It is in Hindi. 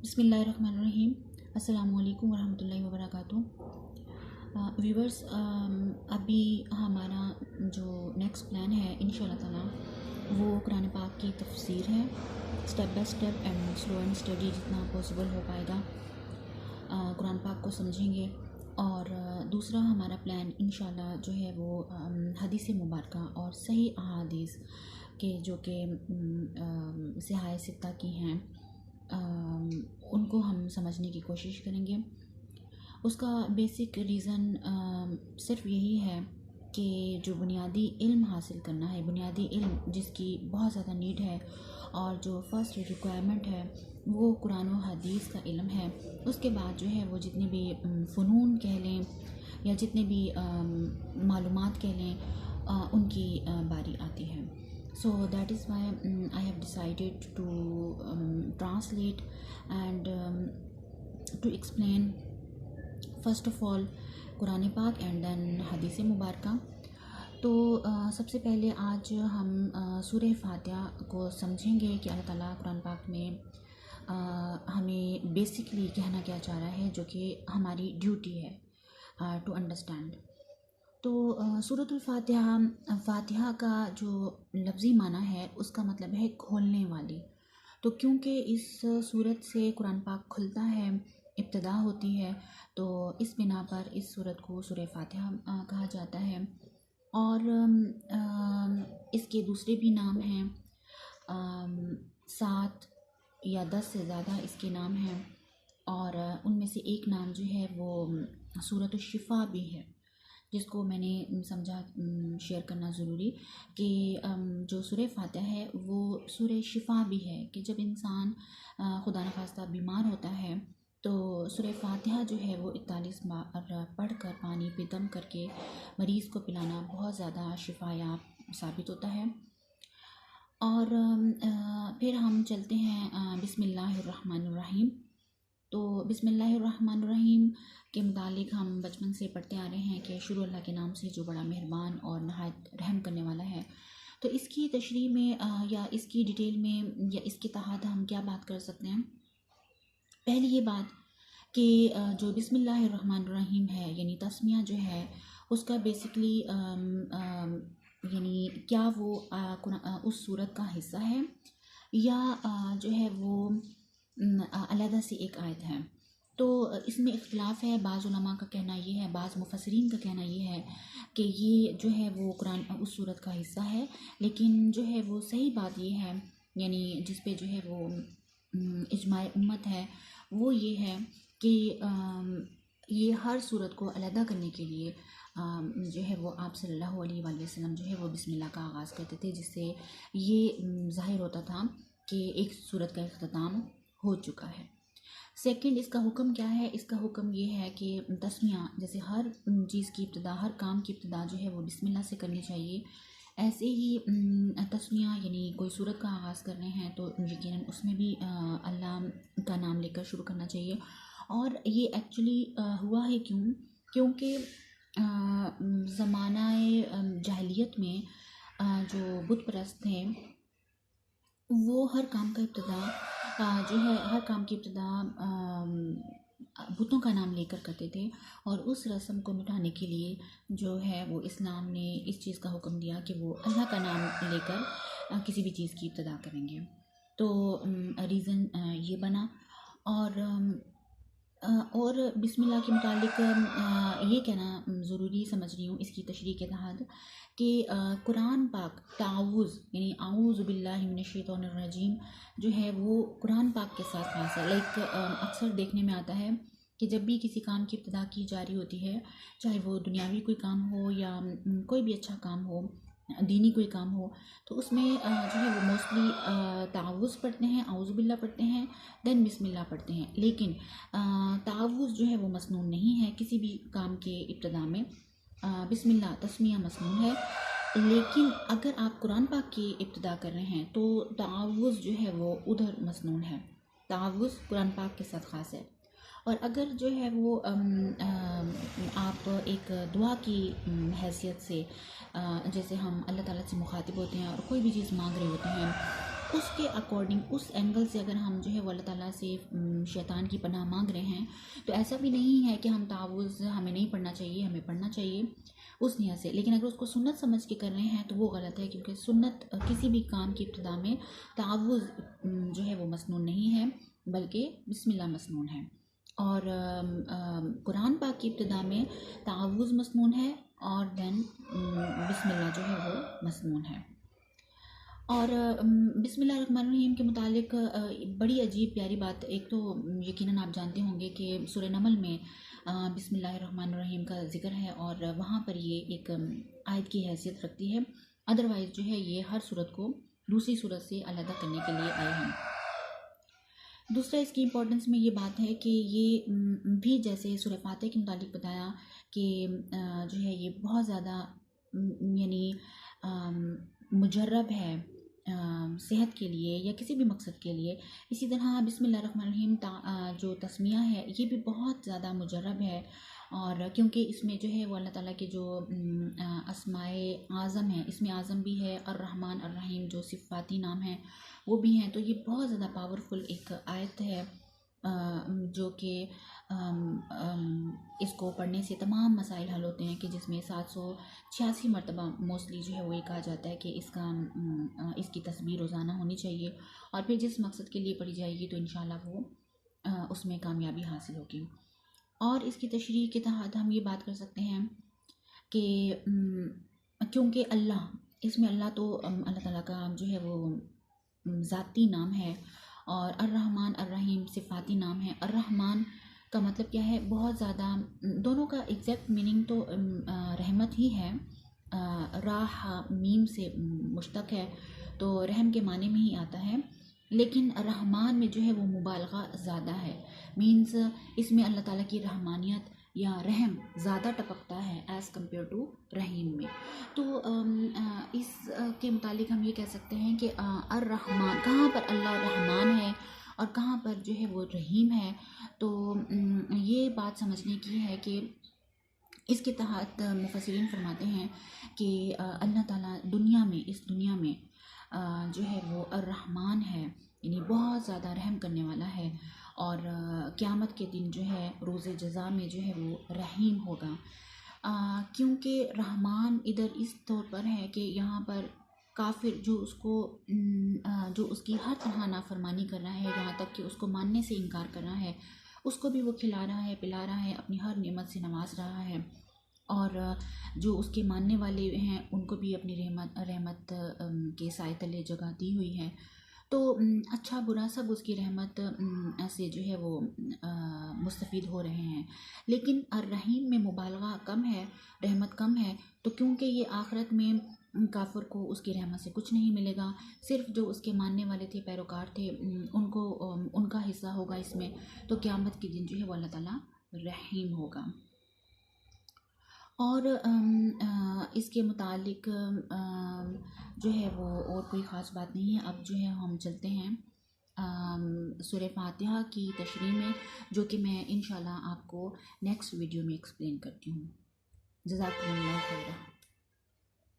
बिस्मिल्लाहिर्रहमानिर्रहीम। अस्सलामु अलैकुम वरहमतुल्लाहि वबरकातुहू। व्यूवर्स, अभी हमारा जो नेक्स्ट प्लान है इंशाअल्लाह ताला वो कुरान पाक की तफसीर है। Step by step and slow and study जितना पॉसिबल हो पाएगा कुरान पाक को समझेंगे। और दूसरा हमारा प्लान इंशाअल्लाह जो है वो हदीस मुबारका और सही अहादीस के जो कि सिहाह सित्ता की हैं उनको हम समझने की कोशिश करेंगे। उसका बेसिक रीज़न सिर्फ यही है कि जो बुनियादी इल्म हासिल करना है, बुनियादी इल्म जिसकी बहुत ज़्यादा नीड है और जो फर्स्ट रिक्वायरमेंट है वो कुरान और हदीस का इल्म है। उसके बाद जो है वो जितने भी फ़नून कह लें या जितने भी मालूमात कह लें उनकी बारी आती है। So that is why I have decided to translate and to explain first of all Quran पाक and then हदीस मुबारका। तो सबसे पहले आज हम सूरह फातिहा को समझेंगे कि अल्लाह ताला कुरान पाक में हमें बेसिकली कहना क्या चाह रहा है, जो कि हमारी ड्यूटी है टू अंडरस्टैंड। तो सूरतुल फातिहा, फातिहा का जो लफ्ज़ी माना है उसका मतलब है खोलने वाली। तो क्योंकि इस सूरत से कुरान पाक खुलता है, इब्तिदा होती है, तो इस बिना पर इस सूरत को सूरह फातिहा कहा जाता है। और इसके दूसरे भी नाम हैं, 7 या 10 से ज़्यादा इसके नाम हैं। और उनमें से एक नाम जो है वो सूरत शिफा भी है, जिसको मैंने समझा शेयर करना ज़रूरी कि जो सूरह फातिहा है वो सूरह शिफा भी है कि जब इंसान खुदा न खास्ता बीमार होता है तो सूरह फातिहा जो है वो 41 बार पढ़ कर पानी पे दम करके मरीज़ को पिलाना बहुत ज़्यादा शिफायाब साबित होता है। और फिर हम चलते हैं बिस्मिल्लाहिर्रहमानिर्रहीम। तो बिस्मिल्लाहिर्रहमानिर्रहीम के मुतालिक हम बचपन से पढ़ते आ रहे हैं कि शुरू अल्लाह के नाम से जो बड़ा मेहरबान और नहायत रहम करने वाला है। तो इसकी तशरीह में या इसकी डिटेल में या इसके तहत हम क्या बात कर सकते हैं। पहली ये बात कि जो बिस्मिल्लाहिर्रहमानिर्रहीम है यानी तस्मिया जो है उसका बेसिकली यानी क्या वो उस सूरत का हिस्सा है या जो है वो अलहदा से एक आयत है। तो इसमें इख्तिलाफ़ है। बाज़ उलमा का कहना ये है, बाज़ मुफस्सिरीन का कहना ये है कि ये जो है वो कुरान उस सूरत का हिस्सा है। लेकिन जो है वो सही बात ये है, यानी जिस पे जो है वो इजमाए उम्मत है, वो ये है कि ये हर सूरत को अलहदा करने के लिए जो है वो आप सल्लल्लाहु अलैहि वसल्लम जो है वो बिस्मिल्लाह का आगाज़ करते थे, जिससे ये ज़ाहिर होता था कि एक सूरत का इख्तिताम हो चुका है। सेकंड, इसका हुक्म क्या है। इसका हुक्म ये है कि तस्मिया जैसे हर चीज़ की इब्तिदा, हर काम की इब्तिदा जो है वो बिस्मिल्लाह से करनी चाहिए, ऐसे ही तस्मिया यानी कोई सूरत का आगाज़ कर रहे हैं तो यकीनन उसमें भी अल्लाह का नाम लेकर शुरू करना चाहिए। और ये एक्चुअली हुआ है क्योंकि ज़मानाए जाहिलियत में जो बुत परस्त थे वो हर काम का इब्तिदा जो है हर काम की इब्तिदा बुतों का नाम लेकर करते थे। और उस रस्म को मिटाने के लिए जो है वो इस्लाम ने इस चीज़ का हुक्म दिया कि वो अल्लाह का नाम लेकर किसी भी चीज़ की इब्तिदा करेंगे। तो रीज़न ये बना। और बिस्मिल्लाह के मुतालिक ये कहना ज़रूरी समझ रही हूँ इसकी तशरीह के तहत कि कुरान पाक तावुज़ यानी आऊज़ु बिल्लाहि मिनश शैतानिर रजीम जो है वो कुरान पाक के साथ खास है। अक्सर देखने में आता है कि जब भी किसी काम की इब्तिदा की जा रही होती है, चाहे वो दुनियावी कोई काम हो या कोई भी अच्छा काम हो, दीनी कोई काम हो, तो उसमें जो है वो मोस्टली तावुज़ पढ़ते हैं, आऊज़ु बिल्लाह पढ़ते हैं, देन बिस्मिल्लाह पढ़ते हैं। लेकिन तावुज़ जो है वो मसनून नहीं है किसी भी काम के इब्तिदा में। बिस्मिल्लाह तस्मिया मसनून है। लेकिन अगर आप कुरान पाक की इब्तिदा कर रहे हैं तो तावुज़ जो है वो उधर मसनून है। तावुज़ कुरान पाक के साथ ख़ास है। और अगर जो है वो आप एक दुआ की हैसियत से जैसे हम अल्लाह ताला से मुखातिब होते हैं और कोई भी चीज़ मांग रहे होते हैं उसके अकॉर्डिंग, उस एंगल से अगर हम जो है वो अल्लाह ताला से शैतान की पनाह मांग रहे हैं, तो ऐसा भी नहीं है कि हम तावुज़ हमें नहीं पढ़ना चाहिए, हमें पढ़ना चाहिए उस नियत से। लेकिन अगर उसको सुन्नत समझ के कर रहे हैं तो वो गलत है, क्योंकि सुन्नत किसी भी काम की इब्तिदा में तावुज़ जो है वो मसनून नहीं है, बल्कि बिस्मिल्लाह मसनून है। और कुरान पाक की इब्तिदा में तावुज़ मसनून है और देन बिस्मिल्लाह जो है वो मसनून है। और बिस्मिल्लाहिर्रहमानिर्रहीम के मुतालिक बड़ी अजीब प्यारी बात, एक तो यकीनन आप जानते होंगे कि सूरह नमल में बिस्मिल्लाहिर्रहमानिर्रहीम का जिक्र है और वहाँ पर ये एक आयत की हैसियत रखती है। अदरवाइज़ जो है ये हर सूरत को दूसरी सूरत से अलग करने के लिए आए हैं। दूसरा इसकी इम्पोर्टेंस में ये बात है कि ये भी जैसे सूरह फातिहा के मुतालिक बताया कि जो है ये बहुत ज़्यादा यानी मुजर्रब है सेहत के लिए या किसी भी मकसद के लिए। इसी तरह बिस्मिल्लाहिर्रहमानिर्रहीम जो तस्मिया है ये भी बहुत ज़्यादा मुजर्रब है, और क्योंकि इसमें जो है वो अल्लाह ताला के जो अस्माए आज़म हैं, इसमें आज़म भी है और रहमान और रहीम जो सिफ़ाती नाम हैं वो भी हैं। तो ये बहुत ज़्यादा पावरफुल एक आयत है जो कि इसको पढ़ने से तमाम मसाइल हल होते हैं, कि जिसमें 786 मरतबा मोस्टली जो है वो ये कहा जाता है कि इसकी तस्बीह रोज़ाना होनी चाहिए, और फिर जिस मकसद के लिए पढ़ी जाएगी तो इंशाल्लाह वो उसमें कामयाबी हासिल होगी। और इसकी तशरीह के तहत हम ये बात कर सकते हैं कि क्योंकि अल्लाह, इसमें अल्लाह तो अल्लाह ताला का जो है वो ज़ाती नाम है, और अर्रहमान अर्रहीम सिफ़ाती नाम है। अर्रहमान का मतलब क्या है, बहुत ज़्यादा, दोनों का एग्जैक्ट मीनिंग तो रहमत ही है, राह मीम से मुश्तक है, तो रहम के माने में ही आता है। लेकिन रहमान में जो है वो मुबालगा ज़्यादा है, मीन्स इसमें अल्लाह ताला की रहमानियत या रहम ज़्यादा टपकता है एज़ कम्पेयर टू रहीम में। तो इस के मुतालिक हम ये कह सकते हैं कि अर्रहमान, कहाँ पर अल्लाह रहमान है और कहाँ पर जो है वो रहीम है। तो ये बात समझने की है कि इसके तहत मुफस्सिरीन फरमाते हैं कि अल्लाह ताला दुनिया में, इस दुनिया में जो है वो अर्रहमान है, यानी बहुत ज़्यादा रहम करने वाला है, और क़यामत के दिन जो है रोज़ जज़ा में जो है वो रहीम होगा। क्योंकि रहमान इधर इस तौर पर है कि यहाँ पर काफिर जो उसकी हर तरह नाफरमानी कर रहा है, यहाँ तक कि उसको मानने से इनकार कर रहा है, उसको भी वो खिला रहा है, पिला रहा है, अपनी हर नेमत से नवाज रहा है, और जो उसके मानने वाले हैं उनको भी अपनी रहमत के साए तले जगह दी हुई है। तो अच्छा बुरा सब उसकी रहमत से जो है वो मुस्तफ़ीद हो रहे हैं। लेकिन अर्रहीम में मुबालगा कम है, रहमत कम है, तो क्योंकि ये आखिरत में काफिर को उसकी रहमत से कुछ नहीं मिलेगा, सिर्फ जो उसके मानने वाले थे, पैरोकार थे, उनको उनका हिस्सा होगा इसमें। तो क़यामत के दिन जो है वो अल्लाह ताला रहीम होगा। और इसके मुतालिक जो है वो और कोई ख़ास बात नहीं है। अब जो है हम चलते हैं सूरह फातिहा की तशरीह में, जो कि मैं इंशाल्लाह आपको नेक्स्ट वीडियो में एक्सप्लेन करती हूँ। जज़ाकुमुल्लाह खैरा।